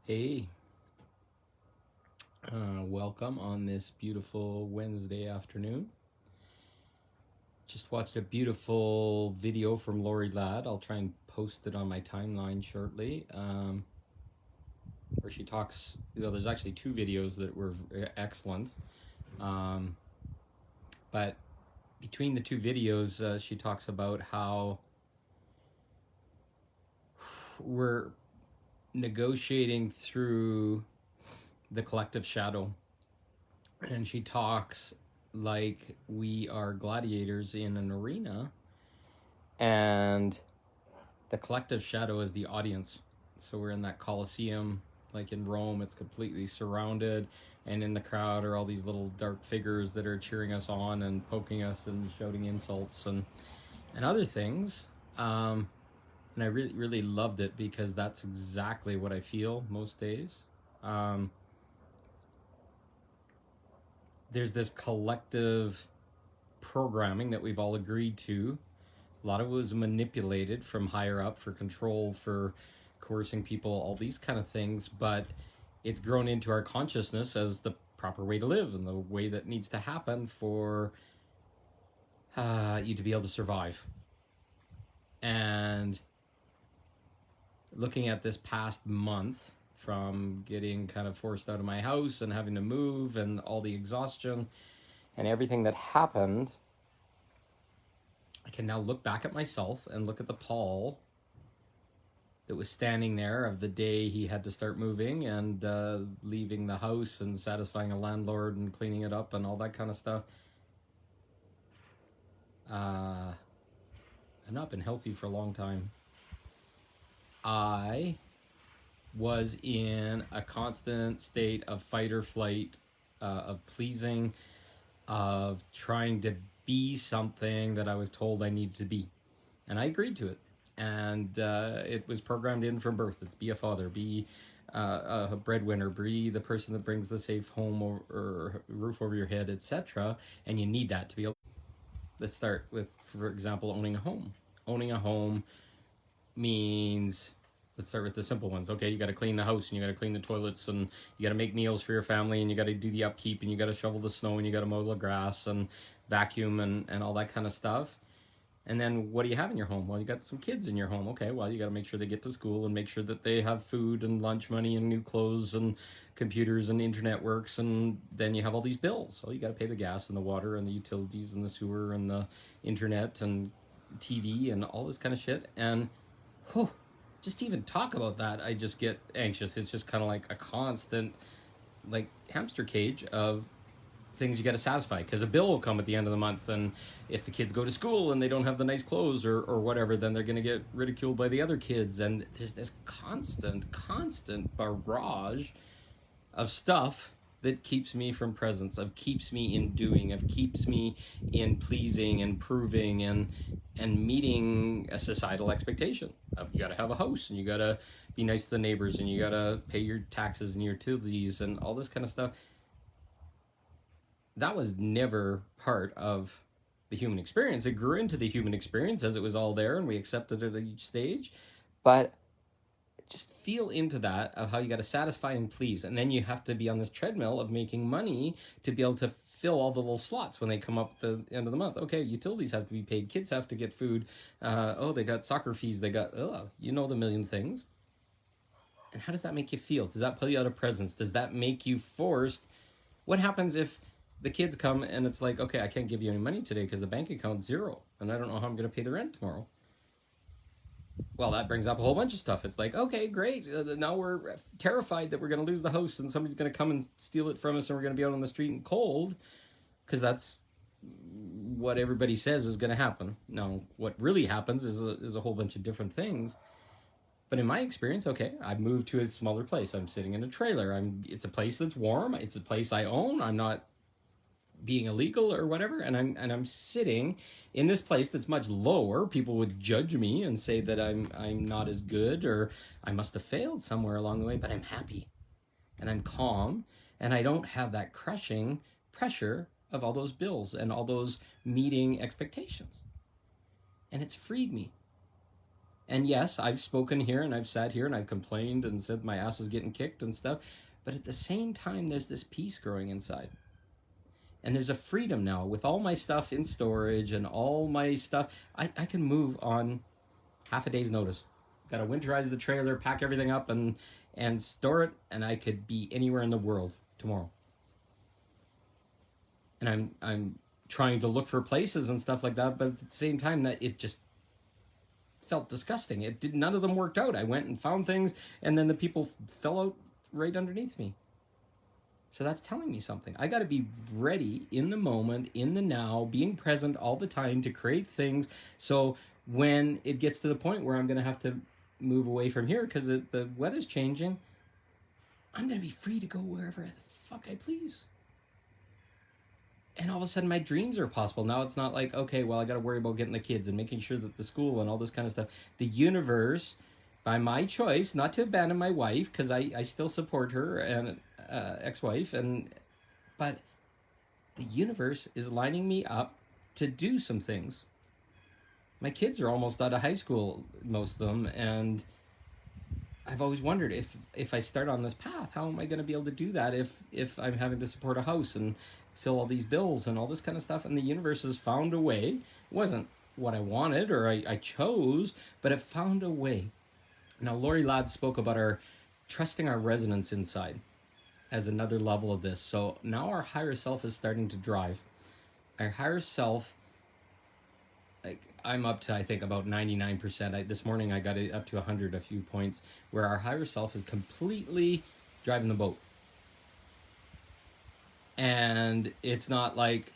Hey, welcome on this beautiful Wednesday afternoon. Just watched a beautiful video from Laurie Ladd. I'll try and post it on my timeline shortly. Where she talks, there's actually two videos that were excellent. But between the two videos, she talks about how we're negotiating through the collective shadow. And she talks like we are gladiators in an arena, and the collective shadow is the audience. So we're in that Colosseum, like in Rome. It's completely surrounded, and in the crowd are all these little dark figures that are cheering us on and poking us and shouting insults and other things. And I really loved it because that's exactly what I feel most days. There's this collective programming that we've all agreed to. A lot of it was manipulated from higher up for control, for coercing people, all these kind of things, but it's grown into our consciousness as the proper way to live and the way that needs to happen for you to be able to survive. And looking at this past month, from getting kind of forced out of my house and having to move and all the exhaustion and everything that happened, I can now look back at myself and look at the Paul that was standing there of the day he had to start moving and leaving the house and satisfying a landlord and cleaning it up and all that kind of stuff. I've not been healthy for a long time. I was in a constant state of fight or flight, of pleasing, of trying to be something that I was told I needed to be. And I agreed to it. And it was programmed in from birth. It's be a father, be a breadwinner, be the person that brings the safe home or roof over your head, etc. And you need that to be able. Let's start with, for example, owning a home. Owning a home means, let's start with the simple ones. Okay, you got to clean the house, and you got to clean the toilets, and you got to make meals for your family, and you got to do the upkeep, and you got to shovel the snow, and you got to mow the grass and vacuum and all that kind of stuff. And then what do you have in your home? Well, you got some kids in your home. Okay, well, you got to make sure they get to school and make sure that they have food and lunch money and new clothes and computers and internet works. And then you have all these bills. So you got to pay the gas and the water and the utilities and the sewer and the internet and TV and all this kind of shit. And just to even talk about that, I just get anxious. It's just kind of like a constant, like, hamster cage of things you got to satisfy, because a bill will come at the end of the month, and if the kids go to school and they don't have the nice clothes or whatever, then they're going to get ridiculed by the other kids, and there's this constant barrage of stuff that keeps me from presence, of keeps me in doing, of keeps me in pleasing and proving and meeting a societal expectation of, you got to have a house, and you got to be nice to the neighbors, and you got to pay your taxes and your utilities and all this kind of stuff. That was never part of the human experience. It grew into the human experience as it was all there, and we accepted it at each stage. But just feel into that, of how you got to satisfy and please, and then you have to be on this treadmill of making money to be able to fill all the little slots when they come up the end of the month. Okay, utilities have to be paid, kids have to get food, they got soccer fees, they got the million things. And how does that make you feel? Does that pull you out of presence? Does that make you forced? What happens if the kids come and it's like, okay, I can't give you any money today because the bank account's zero and I don't know how I'm going to pay the rent tomorrow? Well, that brings up a whole bunch of stuff. It's like, okay, great. Now we're terrified that we're going to lose the house and somebody's going to come and steal it from us, and we're going to be out on the street in cold, because that's what everybody says is going to happen. Now, what really happens is a whole bunch of different things. But in my experience, okay, I've moved to a smaller place. I'm sitting in a trailer. It's a place that's warm. It's a place I own. I'm not being illegal or whatever, and I'm sitting in this place that's much lower. People would judge me and say that I'm not as good, or I must have failed somewhere along the way, but I'm happy and I'm calm, and I don't have that crushing pressure of all those bills and all those meeting expectations. And it's freed me. And yes, I've spoken here and I've sat here and I've complained and said my ass is getting kicked and stuff. But at the same time, there's this peace growing inside. And there's a freedom now with all my stuff in storage and all my stuff. I can move on half a day's notice. Got to winterize the trailer, pack everything up and store it. And I could be anywhere in the world tomorrow. And I'm trying to look for places and stuff like that. But at the same time, that it just felt disgusting. None of them worked out. I went and found things, and then the people fell out right underneath me. So that's telling me something. I got to be ready in the moment, in the now, being present all the time to create things. So when it gets to the point where I'm going to have to move away from here because the weather's changing, I'm going to be free to go wherever the fuck I please. And all of a sudden my dreams are possible. Now it's not like, okay, well, I got to worry about getting the kids and making sure that the school and all this kind of stuff. The universe, by my choice, not to abandon my wife, because I still support her and ex-wife, but the universe is lining me up to do some things. My kids are almost out of high school, most of them, and I've always wondered if I start on this path, how am I going to be able to do that if I'm having to support a house and fill all these bills and all this kind of stuff? And the universe has found a way. It wasn't what I wanted or I chose, but it found a way. Now, Laurie Ladd spoke about trusting our resonance inside as another level of this. So now our higher self is starting to drive. Our higher self, like I'm up to, I think, about 99%. This morning I got it up to 100, a few points, where our higher self is completely driving the boat. And it's not like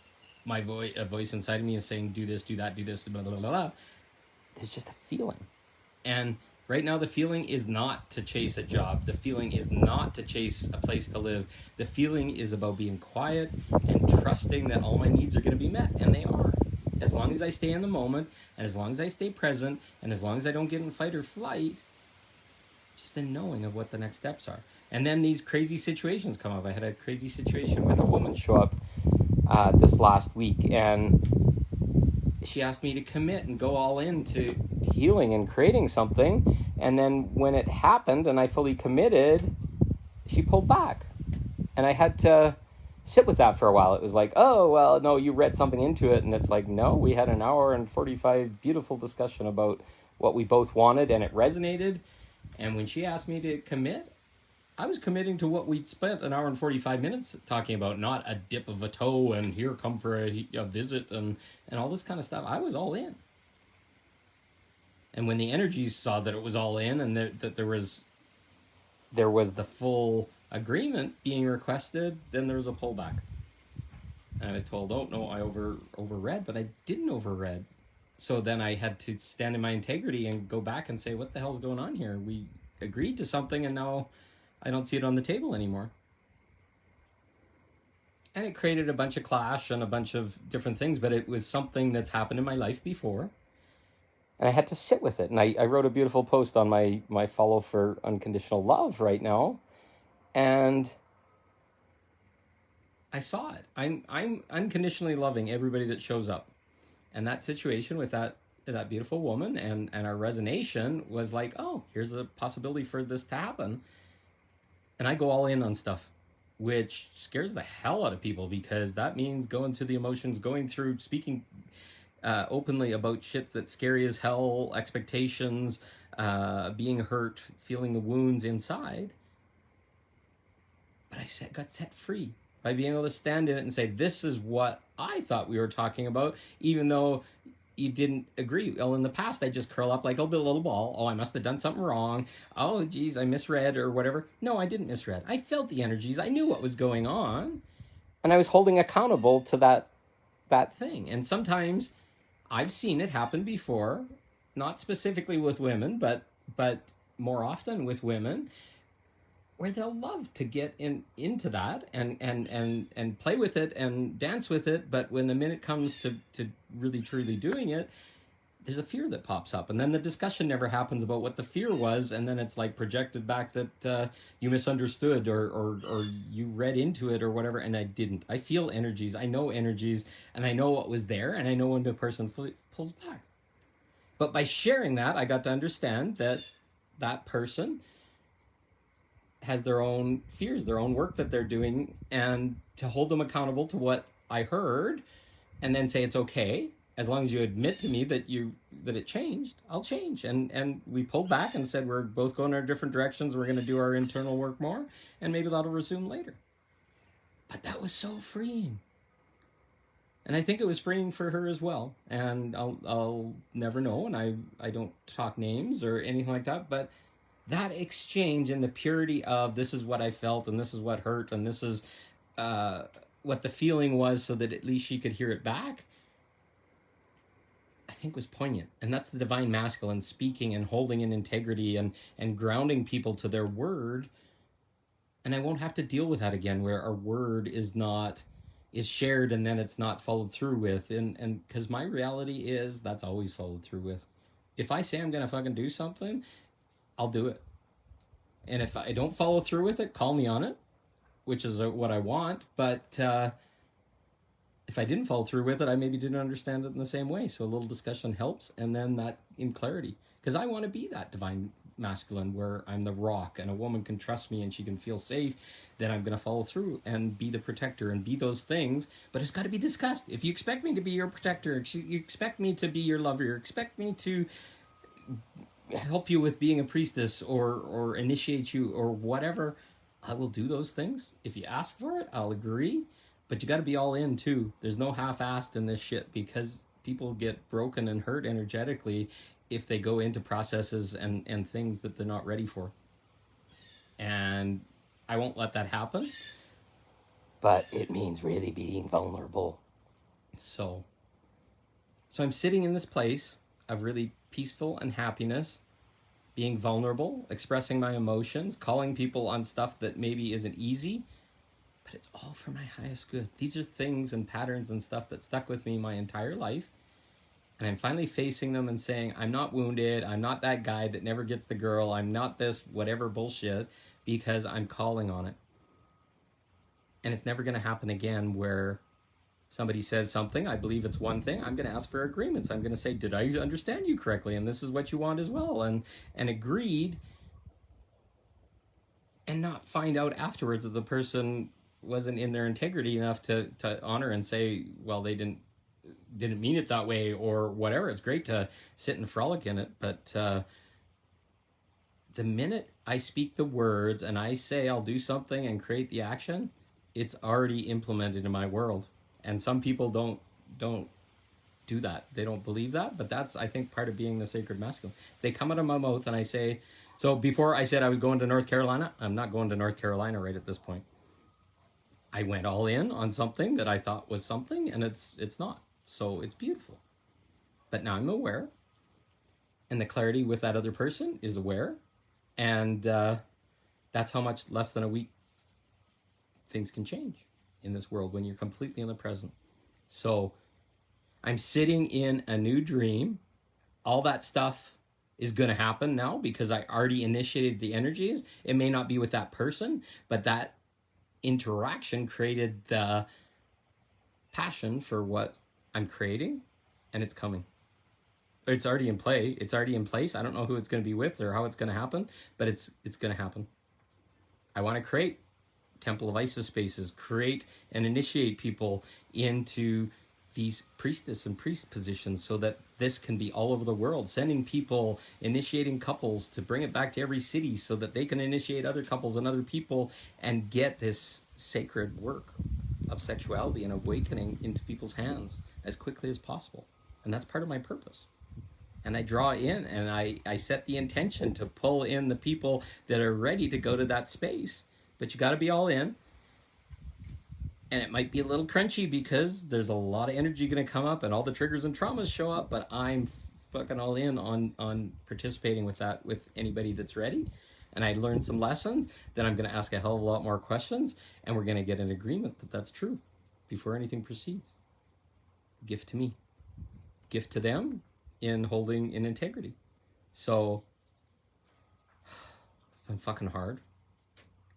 a voice inside of me is saying, do this, blah, blah, blah, blah. It's just a feeling. And right now the feeling is not to chase a job. The feeling is not to chase a place to live. The feeling is about being quiet and trusting that all my needs are going to be met. And they are. As long as I stay in the moment, and as long as I stay present, and as long as I don't get in fight or flight, just the knowing of what the next steps are. And then these crazy situations come up. I had a crazy situation with a woman show up this last week, and she asked me to commit and go all into healing and creating something. And then when it happened and I fully committed, she pulled back. And I had to sit with that for a while. It was like, oh, well, no, you read something into it. And it's like, no, we had an hour and 45 beautiful discussion about what we both wanted, and it resonated. And when she asked me to commit, I was committing to what we'd spent an hour and 45 minutes talking about, not a dip of a toe and here, come for a visit and all this kind of stuff. I was all in. And when the energies saw that it was all in and that there was the full agreement being requested, then there was a pullback. And I was told, oh, no, I overread, but I didn't overread. So then I had to stand in my integrity and go back and say, what the hell's going on here? We agreed to something and now I don't see it on the table anymore. And it created a bunch of clash and a bunch of different things, but it was something that's happened in my life before. And I had to sit with it. And I wrote a beautiful post on my follow for unconditional love right now. And I saw it. I'm unconditionally loving everybody that shows up. And that situation with that beautiful woman and our resonation was like, oh, here's a possibility for this to happen. And I go all in on stuff, which scares the hell out of people, because that means going to the emotions, going through, speaking openly about shit that's scary as hell, expectations, being hurt, feeling the wounds inside. But I got set free by being able to stand in it and say, this is what I thought we were talking about, even though you didn't agree. Well, in the past, I just curl up like a little ball. Oh, I must have done something wrong. Oh, geez, I misread or whatever. No, I didn't misread. I felt the energies. I knew what was going on. And I was holding accountable to that thing. And sometimes I've seen it happen before, not specifically with women, but more often with women, where they'll love to get into that and play with it and dance with it, but when the minute comes to really truly doing it, there's a fear that pops up, and then the discussion never happens about what the fear was, and then it's like projected back that you misunderstood or you read into it or whatever, and I didn't. I feel energies, I know energies, and I know what was there, and I know when the person pulls back. But by sharing that, I got to understand that that person has their own fears, their own work that they're doing, and to hold them accountable to what I heard, and then say it's okay as long as you admit to me that it changed. I'll change. And we pulled back and said we're both going our different directions. We're going to do our internal work more, and maybe that'll resume later. But that was so freeing. And I think it was freeing for her as well. And I'll never know, and I don't talk names or anything like that, but that exchange and the purity of this is what I felt and this is what hurt and this is what the feeling was, so that at least she could hear it back, I think was poignant. And that's the divine masculine speaking and holding in integrity and grounding people to their word. And I won't have to deal with that again, where our word is shared and then it's not followed through with. And because my reality is that's always followed through with. If I say I'm going to fucking do something, I'll do it. And if I don't follow through with it, call me on it, which is what I want. But if I didn't follow through with it, I maybe didn't understand it in the same way. So a little discussion helps, and then that in clarity. Because I want to be that divine masculine where I'm the rock and a woman can trust me and she can feel safe. Then I'm going to follow through and be the protector and be those things. But it's got to be discussed. If you expect me to be your protector, you expect me to be your lover, you expect me to help you with being a priestess or initiate you or whatever, I will do those things. If you ask for it, I'll agree. But you got to be all in too. There's no half-assed in this shit, because people get broken and hurt energetically if they go into processes and things that they're not ready for. And I won't let that happen. But it means really being vulnerable. So I'm sitting in this place of really peaceful and happiness, being vulnerable, expressing my emotions, calling people on stuff that maybe isn't easy, but it's all for my highest good. These are things and patterns and stuff that stuck with me my entire life. And I'm finally facing them and saying, I'm not wounded. I'm not that guy that never gets the girl. I'm not this whatever bullshit, because I'm calling on it. And it's never going to happen again where somebody says something, I believe it's one thing, I'm going to ask for agreements. I'm going to say, did I understand you correctly? And this is what you want as well. And agreed, and not find out afterwards that the person wasn't in their integrity enough to honor and say, well, they didn't mean it that way or whatever. It's great to sit and frolic in it. But the minute I speak the words and I say I'll do something and create the action, it's already implemented in my world. And some people don't do that. They don't believe that, but that's, I think, part of being the sacred masculine. They come out of my mouth and I say, so before I said I was going to North Carolina, I'm not going to North Carolina right at this point. I went all in on something that I thought was something, and it's not. So it's beautiful. But now I'm aware, and the clarity with that other person is aware, and that's how much less than a week things can change in this world when you're completely in the present. So I'm sitting in a new dream. All that stuff is going to happen now because I already initiated the energies. It may not be with that person, but that interaction created the passion for what I'm creating, and it's coming. It's already in play. It's already in place. I don't know who it's going to be with or how it's going to happen, but it's going to happen. I want to create Temple of Isis spaces, create and initiate people into these priestess and priest positions so that this can be all over the world, sending people, initiating couples to bring it back to every city so that they can initiate other couples and other people and get this sacred work of sexuality and awakening into people's hands as quickly as possible. And that's part of my purpose. And I draw in and I set the intention to pull in the people that are ready to go to that space. But you got to be all in. And it might be a little crunchy because there's a lot of energy going to come up and all the triggers and traumas show up. But I'm fucking all in on participating with that with anybody that's ready. And I learned some lessons. Then I'm going to ask a hell of a lot more questions. And we're going to get an agreement that that's true before anything proceeds. Gift to me. Gift to them in holding in integrity. So I'm fucking hard.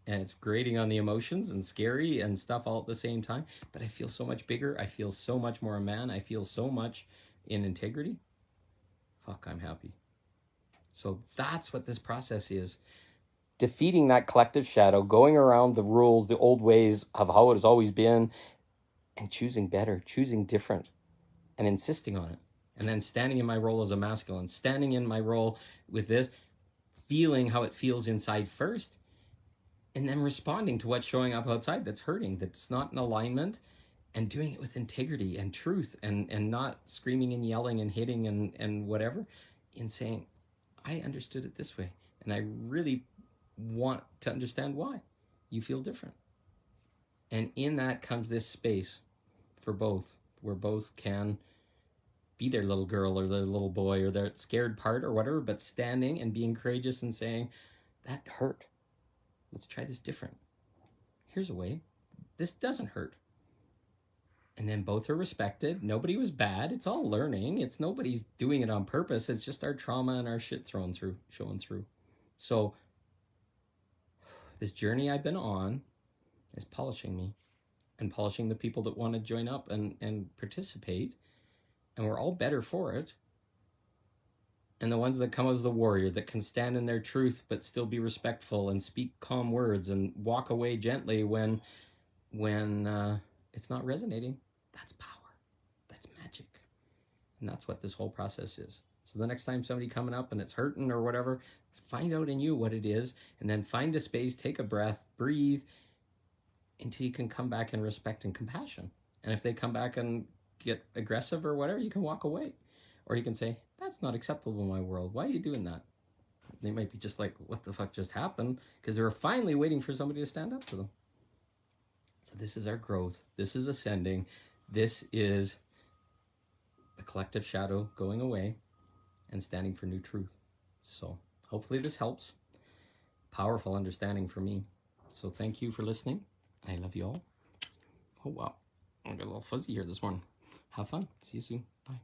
And it's grating on the emotions and scary and stuff all at the same time. But I feel so much bigger. I feel so much more a man. I feel so much in integrity. fuck, I'm happy. So that's what this process is. Defeating that collective shadow, going around the rules, the old ways of how it has always been, and choosing better, choosing different, and insisting on it. And then standing in my role as a masculine, standing in my role with this, feeling how it feels inside first, and then responding to what's showing up outside that's hurting, that's not in alignment, and doing it with integrity and truth, and not screaming and yelling and hitting and whatever, in saying, I understood it this way, and I really want to understand why you feel different. And in that comes this space for both, where both can be their little girl or their little boy or their scared part or whatever, but standing and being courageous and saying, that hurt. Let's try this different. Here's a way. This doesn't hurt. And then both are respected. Nobody was bad. It's all learning. It's nobody's doing it on purpose. It's just our trauma and our shit showing through. So this journey I've been on is polishing me and polishing the people that want to join up and participate. And we're all better for it. And the ones that come as the warrior, that can stand in their truth but still be respectful and speak calm words and walk away gently when it's not resonating, that's power. That's magic. And that's what this whole process is. So the next time somebody coming up and it's hurting or whatever, find out in you what it is, and then find a space, take a breath, breathe, until you can come back in respect and compassion. And if they come back and get aggressive or whatever, you can walk away. Or you can say, that's not acceptable in my world. Why are you doing that? They might be just like, what the fuck just happened? Because they were finally waiting for somebody to stand up to them. So this is our growth. This is ascending. This is the collective shadow going away and standing for new truth. So hopefully this helps. Powerful understanding for me. So thank you for listening. I love you all. Oh, wow. I got a little fuzzy here this morning. Have fun. See you soon. Bye.